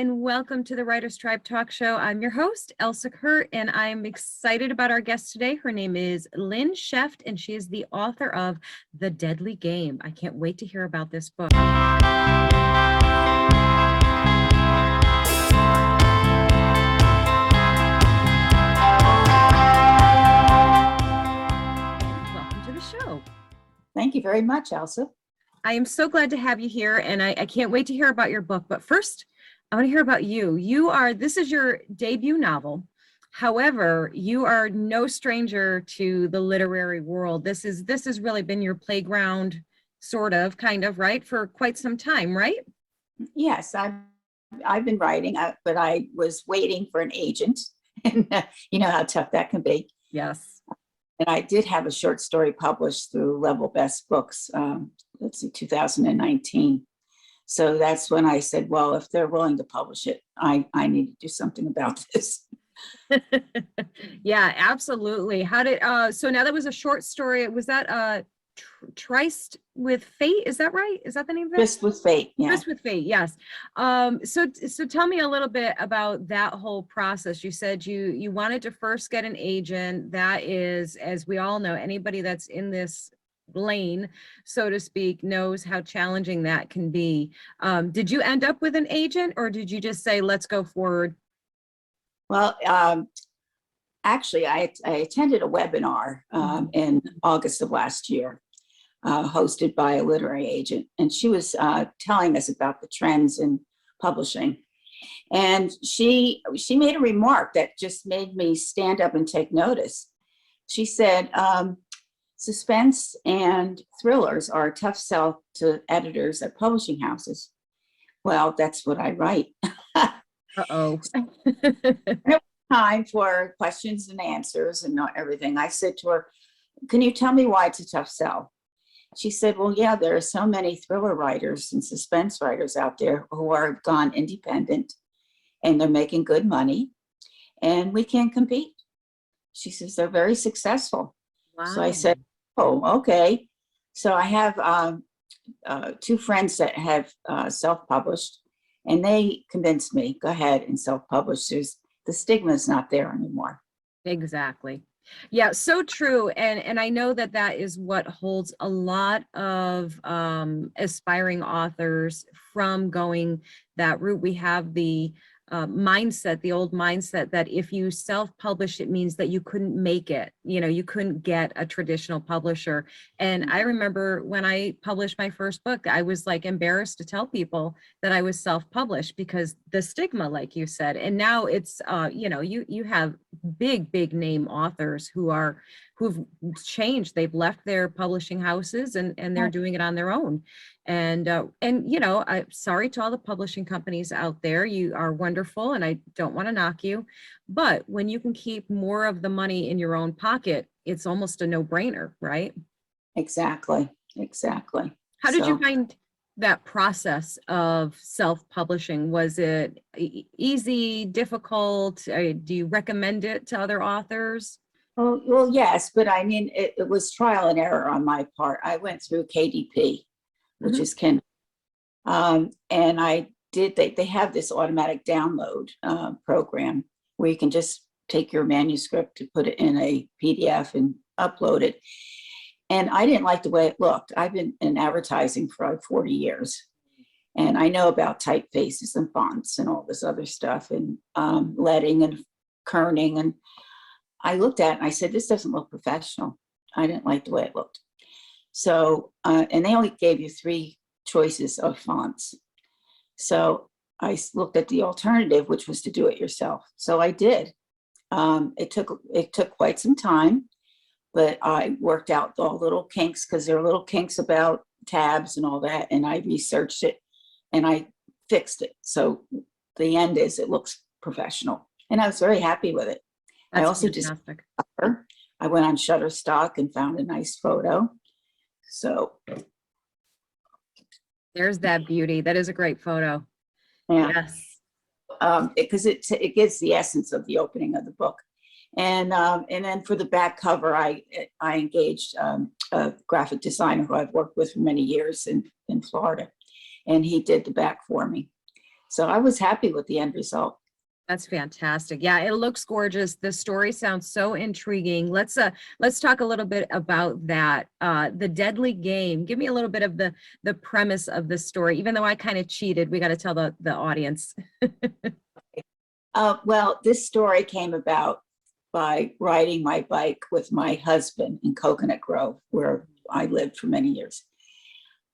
and welcome to the Writers Tribe Talk Show. I'm your host, Elsa Kurt, and I'm excited about our guest today. Her name is Lynn Sheft, and she is the author of The Deadly Game. I can't wait to hear about this book. Welcome to the show. Thank you very much, Elsa. I am so glad to have you here, and I can't wait to hear about your book. But first, I want to hear about you. This is your debut novel. However, you are no stranger to the literary world. This has really been your playground, sort of, kind of, right, for quite some time, right? Yes, I've been writing, but I was waiting for an agent, and you know how tough that can be. Yes. And I did have a short story published through Level Best Books, 2019. So that's when I said, well, if they're willing to publish it, I need to do something about this. Yeah, absolutely. So now that was a short story. Was that Tryst with Fate? Is that right? Is that the name of it? Tryst with Fate. Yeah. Tryst with Fate. Yes. So tell me a little bit about that whole process. You said you wanted to first get an agent. That is, as we all know, anybody that's in this lane, so to speak, knows how challenging that can be. Did you end up with an agent, or did you just say, let's go forward? Well, actually, I attended a webinar in August of last year, hosted by a literary agent, and she was telling us about the trends in publishing. And she made a remark that just made me stand up and take notice. She said, suspense and thrillers are a tough sell to editors at publishing houses. Well, that's what I write. Uh-oh. Time for questions and answers and not everything. I said to her, can you tell me why it's a tough sell? She said, well, yeah, there are so many thriller writers and suspense writers out there who are gone independent and they're making good money and we can't compete. She says, they're very successful. Wow. So I said, oh, okay. So I have two friends that have self-published, and they convinced me, go ahead and self-publish. The stigma is not there anymore. Exactly. Yeah, so true. And I know that is what holds a lot of aspiring authors from going that route. We have the mindset, the old mindset that if you self-publish, it means that you couldn't make it, you couldn't get a traditional publisher. And I remember when I published my first book, I was like embarrassed to tell people that I was self-published because the stigma, like you said. And now it's you have big name authors who've changed. They've left their publishing houses and they're doing it on their own. And I'm sorry to all the publishing companies out there. You are wonderful, and I don't want to knock you, but when you can keep more of the money in your own pocket, it's almost a no-brainer, right? Exactly. How did you find that process of self-publishing? Was it easy, difficult? Do you recommend it to other authors? Oh, well, yes, but I mean, it was trial and error on my part. I went through KDP, which is Kindle. And they have this automatic download program where you can just take your manuscript to put it in a PDF and upload it. And I didn't like the way it looked. I've been in advertising for like 40 years. And I know about typefaces and fonts and all this other stuff and leading and kerning. And I looked at it and I said, this doesn't look professional. I didn't like the way it looked. So, and they only gave you 3 choices of fonts. So I looked at the alternative, which was to do it yourself. So I did. It took quite some time, but I worked out all little kinks because there are little kinks about tabs and all that. And I researched it and I fixed it. So the end is it looks professional and I was very happy with it. That's I also fantastic. I went on Shutterstock and found a nice photo. So there's that beauty. That is a great photo. Yeah. Yes. Because it gives the essence of the opening of the book. And then for the back cover, I engaged a graphic designer who I've worked with for many years in Florida, and he did the back for me. So I was happy with the end result. That's fantastic. Yeah, it looks gorgeous. The story sounds so intriguing. Let's talk a little bit about that. The Deadly Game. Give me a little bit of the premise of the story. Even though I kind of cheated, we got to tell the audience. Well, this story came about by riding my bike with my husband in Coconut Grove, where I lived for many years.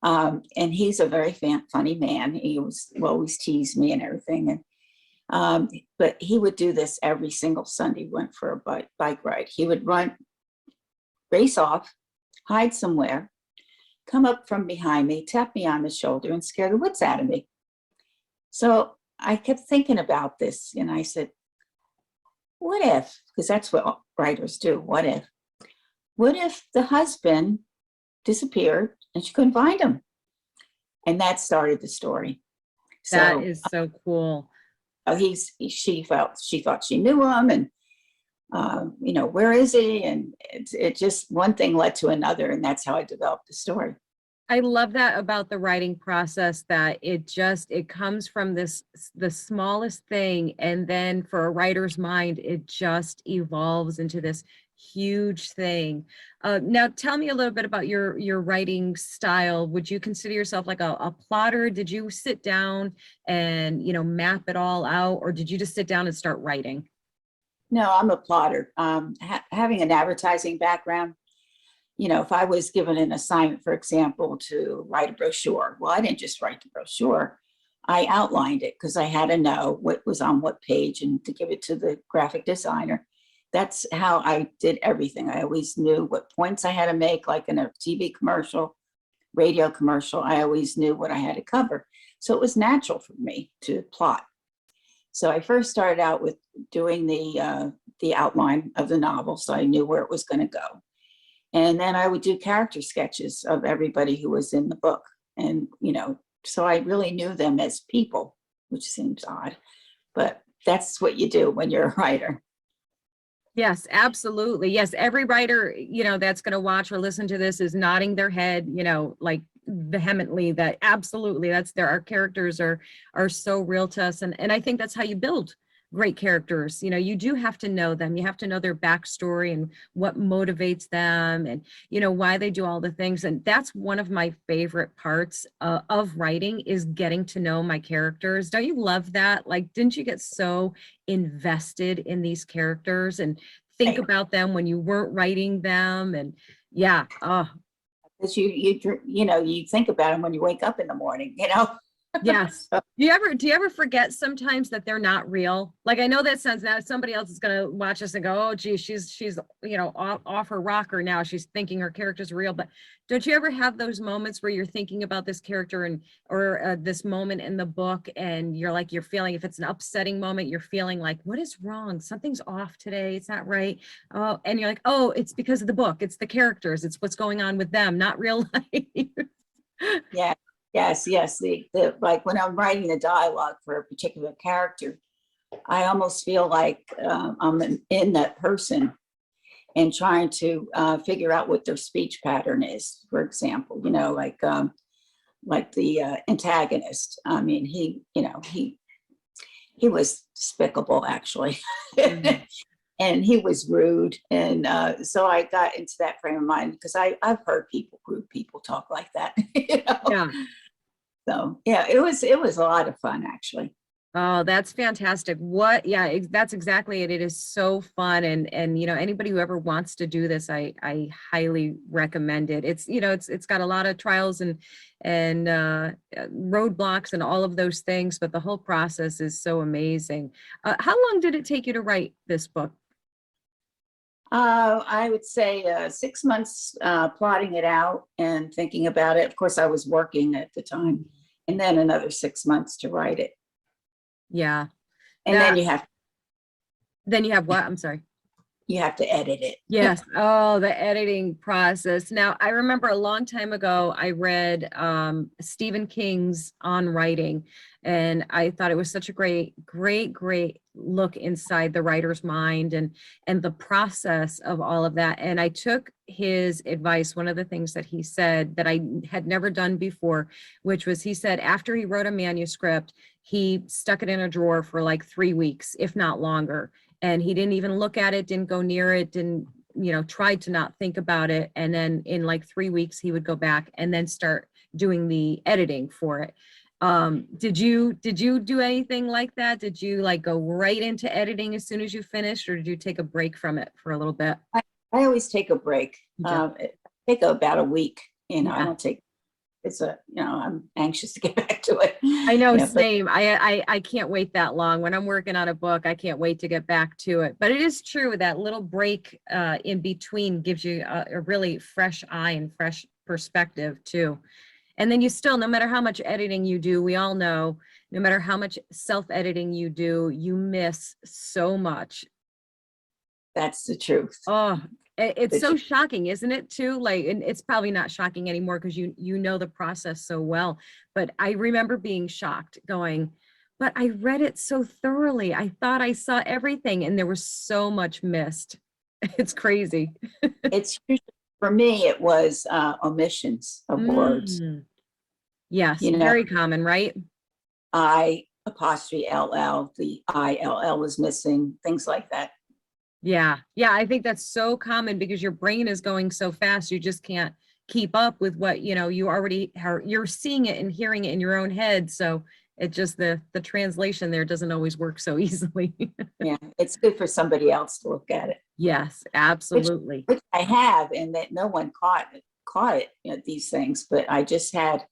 And he's a very funny man. He was always teased me and everything. And but he would do this every single Sunday. Went for a bike ride. He would race off, hide somewhere, come up from behind me, tap me on the shoulder, and scare the wits out of me. So I kept thinking about this, and I said, what if, because that's what writers do, what if the husband disappeared and she couldn't find him? And that started the story. That is so cool. She thought she knew him, and you know, where is he? And it just, one thing led to another, and that's how I developed the story. I love that about the writing process, that it comes from the smallest thing, and then for a writer's mind, it just evolves into this huge thing. Now tell me a little bit about your writing style. Would you consider yourself like a plotter? Did you sit down and, you know, map it all out, or did you just sit down and start writing? No, I'm a plotter. Having an advertising background, you know, if I was given an assignment, for example, to write a brochure, well, I didn't just write the brochure. I outlined it because I had to know what was on what page and to give it to the graphic designer. That's how I did everything. I always knew what points I had to make, like in a TV commercial, radio commercial. I always knew what I had to cover. So it was natural for me to plot. So I first started out with doing the outline of the novel, so I knew where it was going to go. And then I would do character sketches of everybody who was in the book. And, you know, so I really knew them as people, which seems odd, but that's what you do when you're a writer. Yes, absolutely. Yes, every writer, you know, that's going to watch or listen to this is nodding their head, you know, like vehemently, that absolutely, our characters are so real to us. And I think that's how you build great characters. You know, you do have to know them. You have to know their backstory and what motivates them, and, you know, why they do all the things. And that's one of my favorite parts of writing, is getting to know my characters. Don't you love that? Like, didn't you get so invested in these characters and think about them when you weren't writing them? And yeah, oh, Because you know, you think about them when you wake up in the morning, you know. yes. Do you ever forget sometimes that they're not real? Like, I know that sounds, now somebody else is going to watch us and go, oh gee, she's you know, off her rocker now, she's thinking her character's real. But don't you ever have those moments where you're thinking about this character and or this moment in the book, and you're feeling, if it's an upsetting moment, you're feeling like, what is wrong? Something's off today. It's not right. Oh, and you're like, oh, it's because of the book. It's the characters. It's what's going on with them, not real life. Yeah. Yes. Like when I'm writing the dialogue for a particular character, I almost feel like I'm in that person and trying to figure out what their speech pattern is. For example, you know, like the antagonist. I mean, he was despicable, actually. Mm-hmm. And he was rude. And so I got into that frame of mind because I've heard rude people talk like that. You know? Yeah. So yeah, it was a lot of fun, actually. Oh, that's fantastic. Yeah, that's exactly it. It is so fun. And, you know, anybody who ever wants to do this, I highly recommend it. It's, you know, it's got a lot of trials and roadblocks and all of those things, but the whole process is so amazing. How long did it take you to write this book? I would say 6 months plotting it out and thinking about it. Of course, I was working at the time, and then another 6 months to write it. Yeah. And then you have what? I'm sorry. You have to edit it. Yes. Oh, the editing process. Now, I remember a long time ago, I read Stephen King's On Writing, And I thought it was such a great look inside the writer's mind and the process of all of that. And I took his advice. One of the things that he said that I had never done before, which was, he said after he wrote a manuscript, he stuck it in a drawer for like 3 weeks, if not longer. And he didn't even look at it, didn't go near it, didn't, you know, tried to not think about it. And then in like 3 weeks, he would go back and then start doing the editing for it. Did you do anything like that? Did you like go right into editing as soon as you finished, or did you take a break from it for a little bit? I always take a break. Take about a week. You know, Yeah. I don't take. It's a, you know, I'm anxious to get back to it. I know, You know, same. I can't wait that long. When I'm working on a book, I can't wait to get back to it. But it is true that little break in between gives you a really fresh eye and fresh perspective too. And then you still, no matter how much editing you do, we all know, no matter how much self-editing you do, you miss so much. That's the truth. Oh, it's The so truth. shocking, isn't it too? Like, and it's probably not shocking anymore because you know the process so well. But I remember being shocked, going, but I read it so thoroughly. I thought I saw everything, and there was so much missed. It's crazy. It's usually, for me, it was omissions of words. Mm. Yes, You know, very common, right? I apostrophe LL, the ILL was missing, things like that. Yeah. Yeah. I think that's so common because your brain is going so fast. You just can't keep up with what, you know, you already are, you're seeing it and hearing it in your own head. So it just, the translation there doesn't always work so easily. Yeah, it's good for somebody else to look at it, Yes, absolutely. which I have, and that no one caught it, you know, these things. But I just had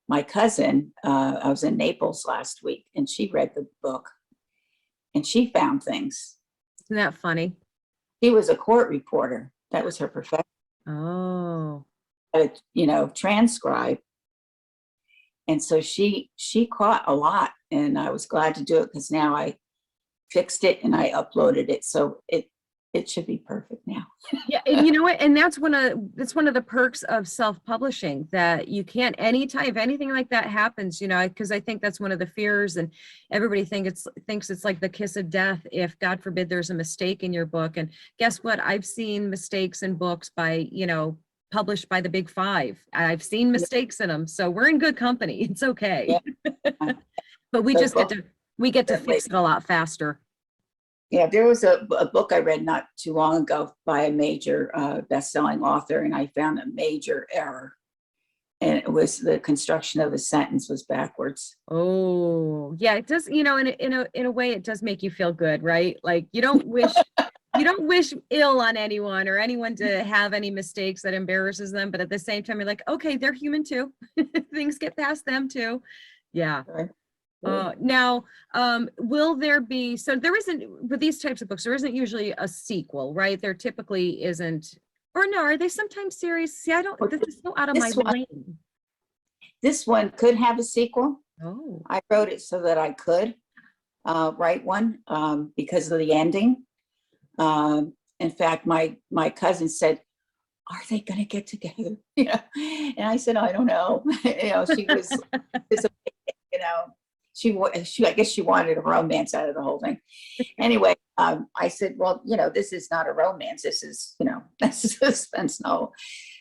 my cousin, I was in Naples last week, and she read the book and she found things. Isn't that funny? She was a court reporter. That was her profession. Oh, You know, transcribe. And so she caught a lot, and I was glad to do it because now I fixed it and I uploaded it. So it should be perfect now. yeah. And you know what? And that's one of the perks of self-publishing, that you can't, anytime if anything like that happens, you know, because I think that's one of the fears, and everybody thinks it's like the kiss of death if, God forbid, there's a mistake in your book. And guess what? I've seen mistakes in books by, you know, published by the big five. I've seen mistakes in them. So we're in good company. It's okay. Yeah. But we The just book get to that way. fix it a lot faster. Yeah, there was a book I read not too long ago by a major best-selling author, and I found a major error. And it was the construction of a sentence was backwards. Oh, yeah, it does, you know, in a way it does make you feel good, right? Like you don't wish ill on anyone or anyone to have any mistakes that embarrasses them, but at the same time you're like, okay, they're human too. Things get past them too. Yeah. Right? Now, will there be, so there isn't, with these types of books, there isn't usually a sequel, right? There typically isn't, or no, are they sometimes series? See, I don't, this is so out of my lane. This one could have a sequel. Oh, I wrote it so that I could write one because of the ending. In fact, my cousin said, "Are they going to get together?" You know, and I said, "I don't know." You know, she was, you know, she I guess she wanted a romance out of the whole thing. Anyway, I said, "Well, you know, this is not a romance. This is, you know, this is suspense novel."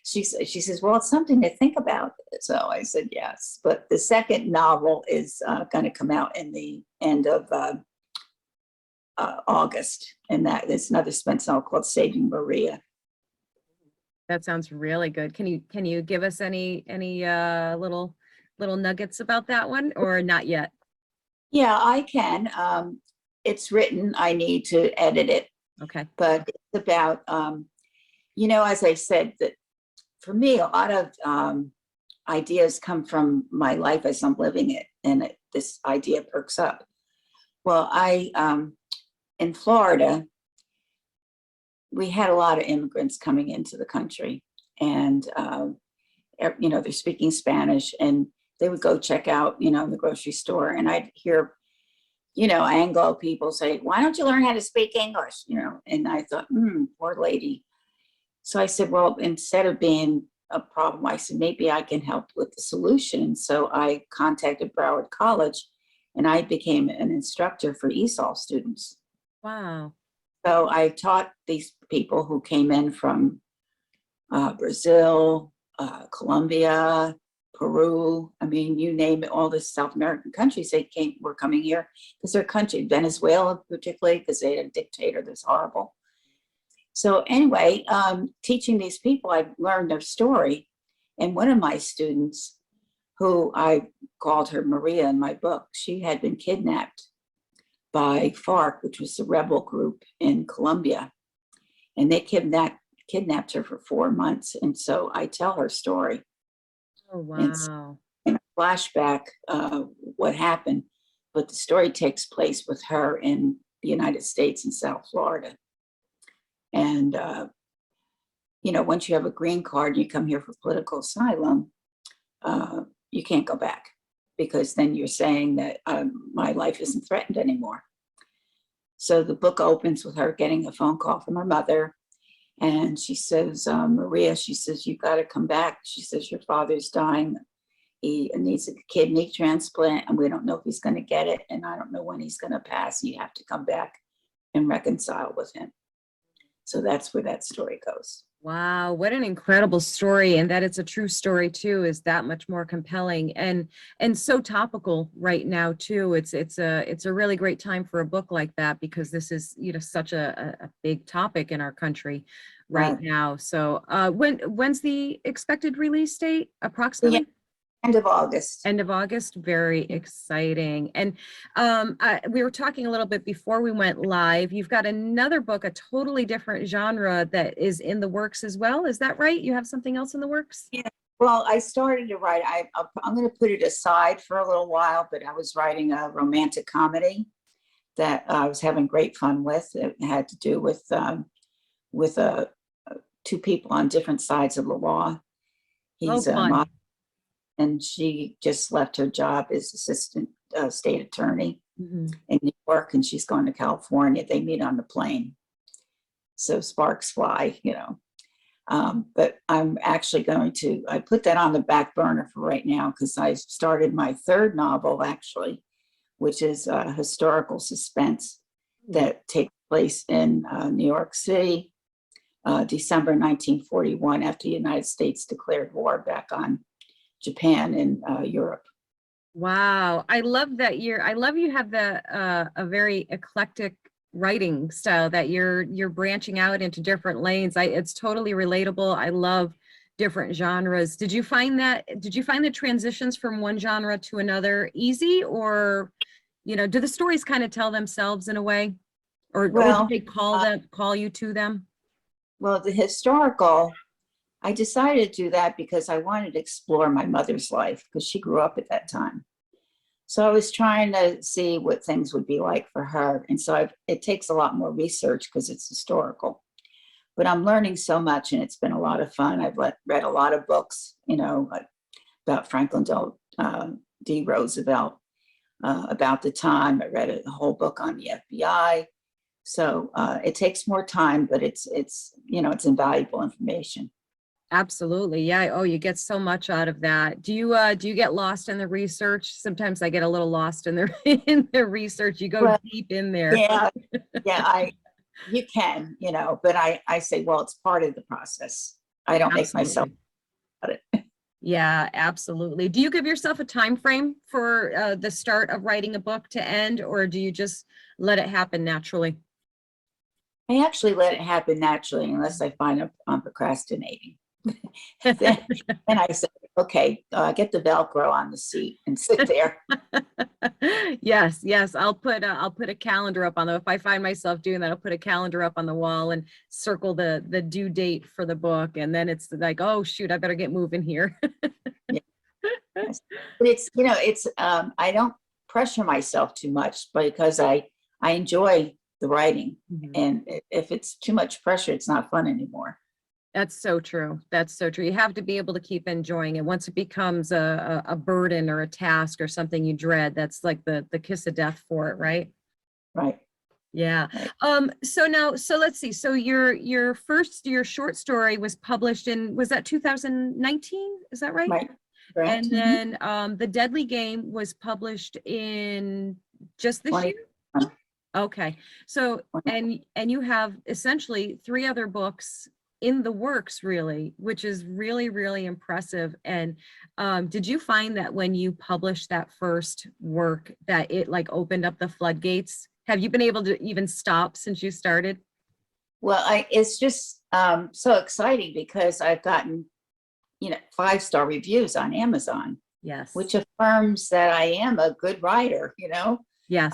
She says, "Well, it's something to think about." So I said, "Yes." But the second novel is going to come out in the end of August, and that is another suspense novel called "Saving Maria." that sounds really good. Can you give us any little nuggets about that one, or not yet? Yeah, I can. It's written. I need to edit it, Okay. but it's about, you know, as I said, that for me, a lot of ideas come from my life as I'm living it, and this idea perks up. Well, in Florida, we had a lot of immigrants coming into the country, and you know, they're speaking Spanish, and they would go check out, you know, in the grocery store, and I'd hear, you know, Anglo people say, "Why don't you learn how to speak English?" You know, and I thought, poor lady. So I said, well, instead of being a problem, I said, maybe I can help with the solution. So I contacted Broward College, and I became an instructor for ESOL students. Wow. So I taught these people who came in from Brazil, Colombia, Peru. I mean, you name it, all the South American countries were coming here because their country, Venezuela particularly, because they had a dictator that's horrible. So anyway, teaching these people, I learned their story. And one of my students, who I called her Maria in my book, she had been kidnapped by FARC, which was the rebel group in Colombia. And they kidnapped her for 4 months. And so I tell her story. Oh, And wow. in a flashback, what happened, but the story takes place with her in the United States in South Florida. And, you know, once you have a green card and you come here for political asylum, you can't go back, because then you're saying that my life isn't threatened anymore. So the book opens with her getting a phone call from her mother. And she says, Maria, she says, you got to come back. She says, your father's dying. He needs a kidney transplant, and we don't know if he's going to get it. And I don't know when he's going to pass. You have to come back and reconcile with him. So that's where that story goes. Wow, what an incredible story. And that it's a true story too is that much more compelling and so topical right now too. It's a really great time for a book like that, because this is, you know, such a big topic in our country right now. So when's the expected release date approximately? Yeah, end of August. End of August. Very exciting. And we were talking a little bit before we went live. You've got another book, a totally different genre, that is in the works as well. Is that right? You have something else in the works? Yeah. Well, I started to write. I'm going to put it aside for a little while, but I was writing a romantic comedy that I was having great fun with. It had to do with two people on different sides of the law. He's Oh, a fun. and she just left her job as assistant state attorney Mhm. in New York, and she's going to California. They meet on the plane. So sparks fly, you know. But I'm actually I put that on the back burner for right now, because I started my third novel, actually, which is historical suspense that takes place in New York City, December 1941, after the United States declared war back on Japan and Europe. Wow, I love that I love you have a very eclectic writing style, that you're branching out into different lanes. It's totally relatable. I love different genres. Did you find the transitions from one genre to another easy, or, you know, do the stories kind of tell themselves in a way, or do they call you to them? Well, the historical, I decided to do that because I wanted to explore my mother's life, because she grew up at that time. So I was trying to see what things would be like for her. And so it takes a lot more research because it's historical. But I'm learning so much, and it's been a lot of fun. I've read a lot of books, you know, about Franklin D. Roosevelt, about the time. I read a whole book on the FBI. So it takes more time, but it's you know, it's invaluable information. Absolutely. Yeah. Oh, you get so much out of that. Do you get lost in the research? Sometimes I get a little lost in the in the research. You go Well, deep in there. yeah, you can, you know, but I say, well, it's part of the process. I don't make myself Absolutely. about it. Yeah, absolutely. Do you give yourself a time frame for the start of writing a book to end, or do you just let it happen naturally? I actually let it happen naturally, unless I find I'm procrastinating. then, then I say, okay, get the Velcro on the seat and sit there. Yes, yes. I'll put a calendar up on the, if I find myself doing that, I'll put a calendar up on the wall and circle the due date for the book. And then it's like, oh shoot, I better get moving here. Yeah. Yes. But it's, you know, it's I don't pressure myself too much, because I enjoy the writing. Mhm. And if it's too much pressure, it's not fun anymore. That's so true. That's so true. You have to be able to keep enjoying it. Once it becomes a burden or a task or something you dread, that's like the kiss of death for it, right? Right. Yeah. Right. So let's see. So your short story was published in, was that 2019? Is that right? Right. correct. And then The Deadly Game was published in just this 20 year? Okay. So, and you have essentially 3 other books in the works, really, which is really, really impressive. And did you find that when you published that first work that it like opened up the floodgates? Have you been able to even stop since you started? Well, it's just so exciting because I've gotten, 5-star reviews on Amazon, Yes. which affirms that I am a good writer, Yes.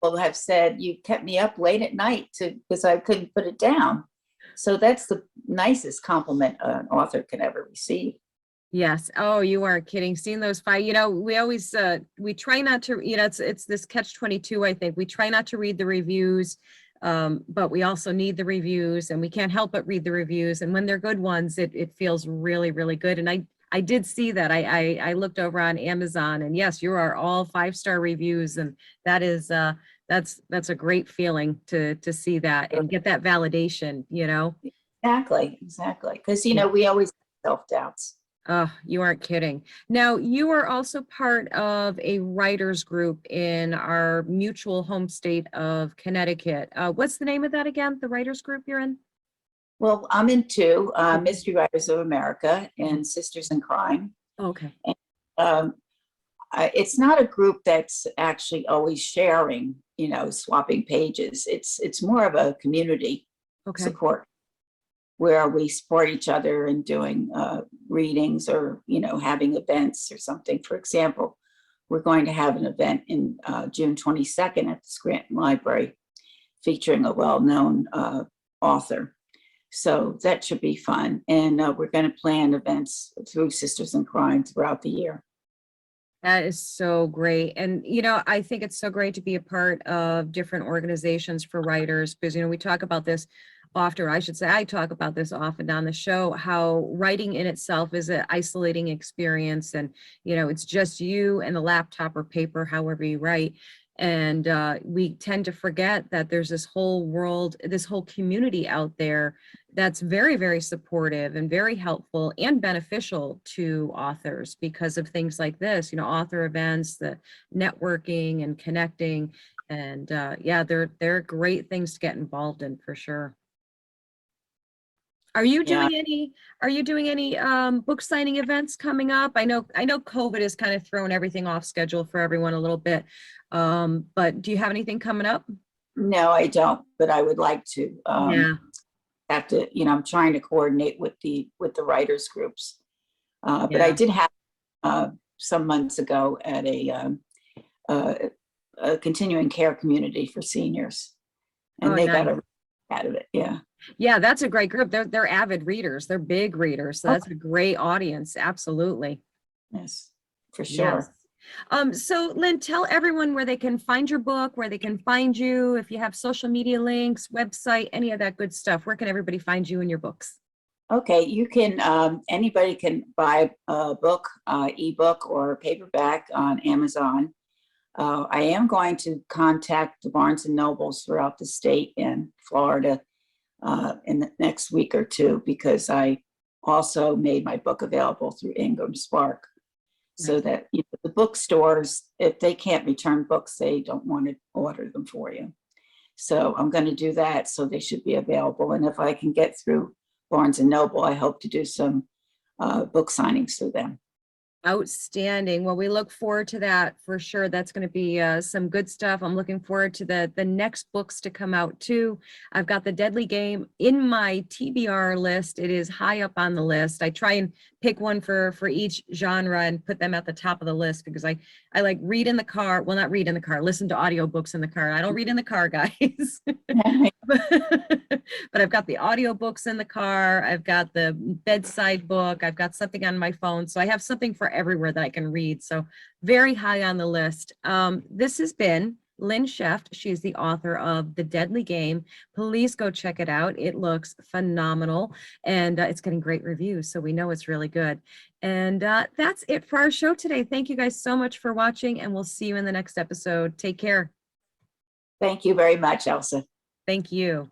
People have said you kept me up late at night because I couldn't put it down. So that's the nicest compliment an author can ever receive. Yes. Oh, you aren't kidding. Seeing those 5, we always, we try not to, it's this catch-22, I think. We try not to read the reviews, but we also need the reviews and we can't help but read the reviews. And when they're good ones, it feels really, really good. And I did see that. I looked over on Amazon and yes, you are all 5-star reviews. And that is, that's a great feeling to see that and get that validation, Exactly. Because, we always have self-doubts. Oh, you aren't kidding. Now, you are also part of a writers group in our mutual home state of Connecticut. What's the name of that again, the writers group you're in? Well, I'm into Mystery Writers of America and Sisters in Crime. Okay. Um, it's not a group that's actually always sharing, swapping pages. It's more of a community support where we support each other in doing readings or, having events or something. For example, we're going to have an event in June 22nd at the Scranton Library featuring a well-known author. So that should be fun. And we're going to plan events through Sisters in Crime throughout the year. That is so great. And, I think it's so great to be a part of different organizations for writers because, we talk about this often, or I should say, I talk about this often on the show, how writing in itself is an isolating experience. And, it's just you and the laptop or paper, however you write. And we tend to forget that there's this whole world, this whole community out there that's very, very supportive and very helpful and beneficial to authors because of things like this, author events, the networking and connecting. And yeah, they're great things to get involved in for sure. Are you doing any book signing events coming up? I know COVID has kind of thrown everything off schedule for everyone a little bit. But do you have anything coming up? No, I don't, but I would like to. Yeah. Have to, I'm trying to coordinate with the writers groups. But Yeah. I did have some months ago at a continuing care community for seniors, and they got a out of it. Yeah. Yeah, that's a great group. They're avid readers. They're big readers. So that's a great audience. Absolutely. Yes, for sure. Yes. So Lynn, tell everyone where they can find your book, where they can find you, if you have social media links, website, any of that good stuff. Where can everybody find you and your books? Okay, you can, anybody can buy a book, ebook or paperback on Amazon. I am going to contact the Barnes and Nobles throughout the state and Florida in the next week or two, because I also made my book available through Ingram Spark. So that the bookstores, if they can't return books, they don't want to order them for you. So I'm going to do that. So they should be available. And if I can get through Barnes and Noble, I hope to do some book signings through them. Outstanding. Well, we look forward to that for sure. That's going to be some good stuff. I'm looking forward to the next books to come out too. I've got The Deadly Game in my TBR list. It is high up on the list. I try and pick one for each genre and put them at the top of the list because I like read in the car. Well, not read in the car, listen to audiobooks in the car. I don't read in the car, guys. But I've got the audiobooks in the car. I've got the bedside book. I've got something on my phone. So I have something for everywhere that I can read. So very high on the list. This has been Lynn Sheft. She's the author of The Deadly Game. Please go check it out. It looks phenomenal and it's getting great reviews. So we know it's really good. And that's it for our show today. Thank you guys so much for watching and we'll see you in the next episode. Take care. Thank you very much, Elsa. Thank you.